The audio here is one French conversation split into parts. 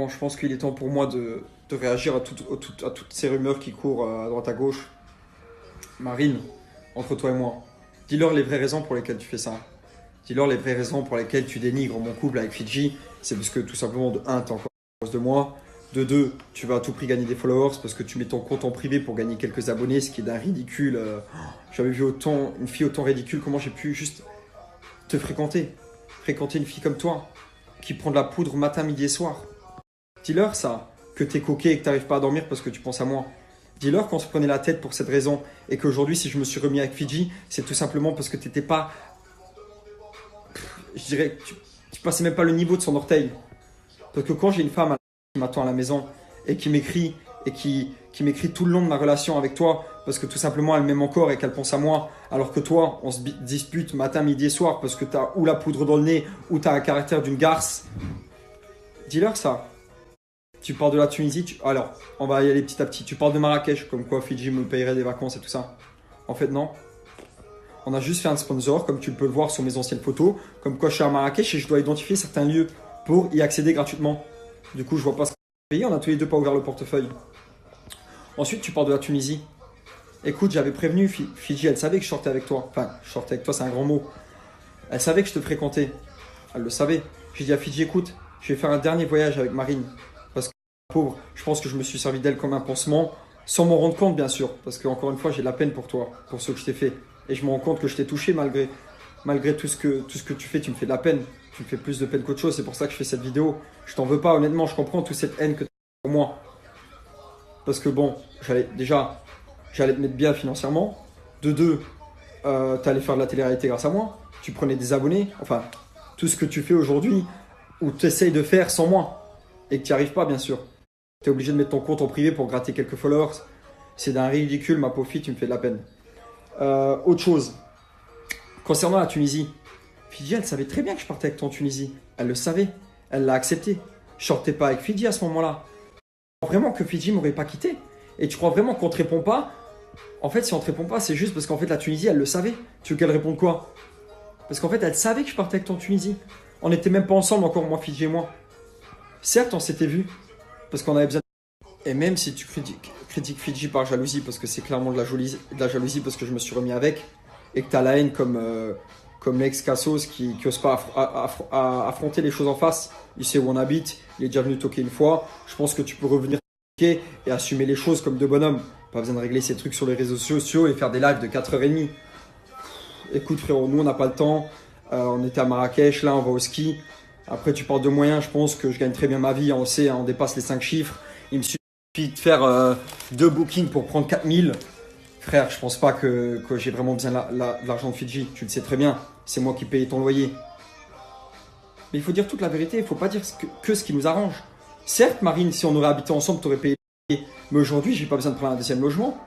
Bon, je pense qu'il est temps pour moi de réagir à toutes ces rumeurs qui courent à droite à gauche. Marine, entre toi et moi, dis-leur les vraies raisons pour lesquelles tu fais ça. Dis-leur les vraies raisons pour lesquelles tu dénigres mon couple avec Fidji. C'est parce que tout simplement, de un, t'es encore amoureuse de moi. De deux, tu vas à tout prix gagner des followers parce que tu mets ton compte en privé pour gagner quelques abonnés, ce qui est d'un ridicule. J'avais vu une fille autant ridicule, comment j'ai pu juste te fréquenter. Fréquenter une fille comme toi, qui prend de la poudre matin, midi et soir. Dis-leur ça, que t'es coquet et que t'arrives pas à dormir parce que tu penses à moi. Dis-leur qu'on se prenait la tête pour cette raison et qu'aujourd'hui, si je me suis remis avec Fidji, c'est tout simplement parce que t'étais pas. Je dirais que tu passais même pas le niveau de son orteil. Parce que quand j'ai une femme qui m'attend à la maison et qui m'écrit qui m'écrit tout le long de ma relation avec toi parce que tout simplement elle m'aime encore et qu'elle pense à moi, alors que toi, on se dispute matin, midi et soir parce que t'as ou la poudre dans le nez ou t'as un caractère d'une garce. Dis-leur ça. Tu pars de la Tunisie, alors on va y aller petit à petit. Tu parles de Marrakech, comme quoi Fidji me payerait des vacances et tout ça. En fait, non. On a juste fait un sponsor, comme tu peux le voir sur mes anciennes photos, comme quoi je suis à Marrakech et je dois identifier certains lieux pour y accéder gratuitement. Du coup, je vois pas ce qu'on a payé, on a tous les deux pas ouvert le portefeuille. Ensuite, tu parles de la Tunisie. Écoute, j'avais prévenu Fidji, elle savait que je sortais avec toi. Enfin, je sortais avec toi, c'est un grand mot. Elle savait que je te fréquentais. Elle le savait. J'ai dit à Fidji, écoute, je vais faire un dernier voyage avec Marine. Parce que, pauvre, je pense que je me suis servi d'elle comme un pansement, sans m'en rendre compte, bien sûr. Parce que, encore une fois, j'ai de la peine pour toi, pour ce que je t'ai fait. Et je me rends compte que je t'ai touché malgré tout ce que tu fais. Tu me fais de la peine. Tu me fais plus de peine qu'autre chose. C'est pour ça que je fais cette vidéo. Je t'en veux pas, honnêtement. Je comprends toute cette haine que tu as pour moi. Parce que, bon, j'allais te mettre bien financièrement. De deux, t'allais faire de la télé-réalité grâce à moi. Tu prenais des abonnés. Enfin, tout ce que tu fais aujourd'hui, ou tu essayes de faire sans moi. Et que tu n'y arrives pas, bien sûr. Tu es obligé de mettre ton compte en privé pour gratter quelques followers. C'est d'un ridicule, ma pauvre fille, tu me fais de la peine. Autre chose. Concernant la Tunisie, Fidji, elle savait très bien que je partais avec toi en Tunisie. Elle le savait. Elle l'a accepté. Je sortais pas avec Fidji à ce moment-là. Tu crois vraiment que Fidji m'aurait pas quitté? Et tu crois vraiment qu'on te répond pas? En fait, si on te répond pas, c'est juste parce qu'en fait, la Tunisie, elle le savait. Tu veux qu'elle réponde quoi? Parce qu'en fait, elle savait que je partais avec toi en Tunisie. On n'était même pas ensemble encore, moi, Fidji et moi. Certes, on s'était vus, parce qu'on avait besoin. Et même si tu critiques Fidji par jalousie, parce que c'est clairement de la jalousie parce que je me suis remis avec, et que tu as la haine comme l'ex Cassos qui n'ose pas affronter les choses en face. Il sait où on habite, il est déjà venu toquer une fois. Je pense que tu peux revenir toquer et assumer les choses comme de bonhomme. Pas besoin de régler ces trucs sur les réseaux sociaux et faire des lives de 4h30. Écoute frérot, nous on n'a pas le temps. On était à Marrakech, là on va au ski. Après tu parles de moyens, je pense que je gagne très bien ma vie. On sait, on dépasse les 5 chiffres. Il me suffit de faire 2 bookings pour prendre 4000. Frère, je pense pas que j'ai vraiment besoin de l'argent de Fidji. Tu le sais très bien. C'est moi qui paye ton loyer. Mais il faut dire toute la vérité. Il faut pas dire que ce qui nous arrange. Certes, Marine, si on aurait habité ensemble, tu aurais payé le loyer. Mais aujourd'hui, j'ai pas besoin de prendre un deuxième logement.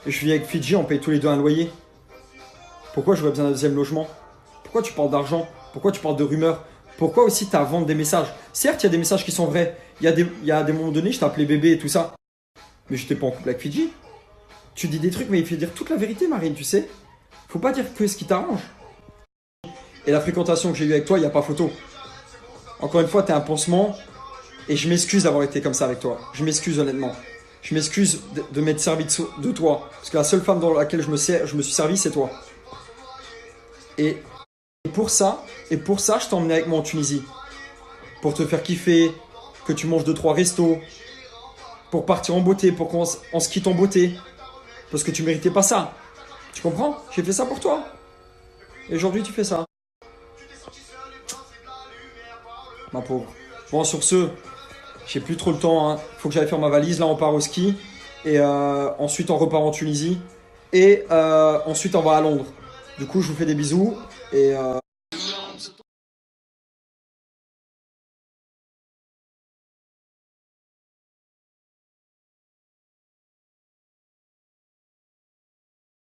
Je vis avec Fidji, on paye tous les deux un loyer. Pourquoi j'aurais besoin d'un deuxième logement? Pourquoi tu parles d'argent? Pourquoi tu parles de rumeurs? Pourquoi aussi tu as à vendre des messages? Certes, il y a des messages qui sont vrais. Il y a des moments donnés, je t'ai appelé bébé et tout ça. Mais je n'étais pas en couple avec Fidji. Tu dis des trucs, mais il faut dire toute la vérité, Marine, tu sais. Faut pas dire que ce qui t'arrange. Et la fréquentation que j'ai eue avec toi, il n'y a pas photo. Encore une fois, tu es un pansement. Et je m'excuse d'avoir été comme ça avec toi. Je m'excuse honnêtement. Je m'excuse de m'être servi de toi. Parce que la seule femme dans laquelle je me suis servi, c'est toi. Et pour ça, je t'ai emmené avec moi en Tunisie. Pour te faire kiffer, que tu manges 2-3 restos. Pour partir en beauté, pour qu'on se quitte en beauté. Parce que tu méritais pas ça. Tu comprends? J'ai fait ça pour toi. Et aujourd'hui, tu fais ça. Ma pauvre. Bon, sur ce, j'ai plus trop le temps. Hein. Faut que j'aille faire ma valise. Là, on part au ski. Et ensuite, on repart en Tunisie. Et ensuite, on va à Londres. Du coup, je vous fais des bisous. Et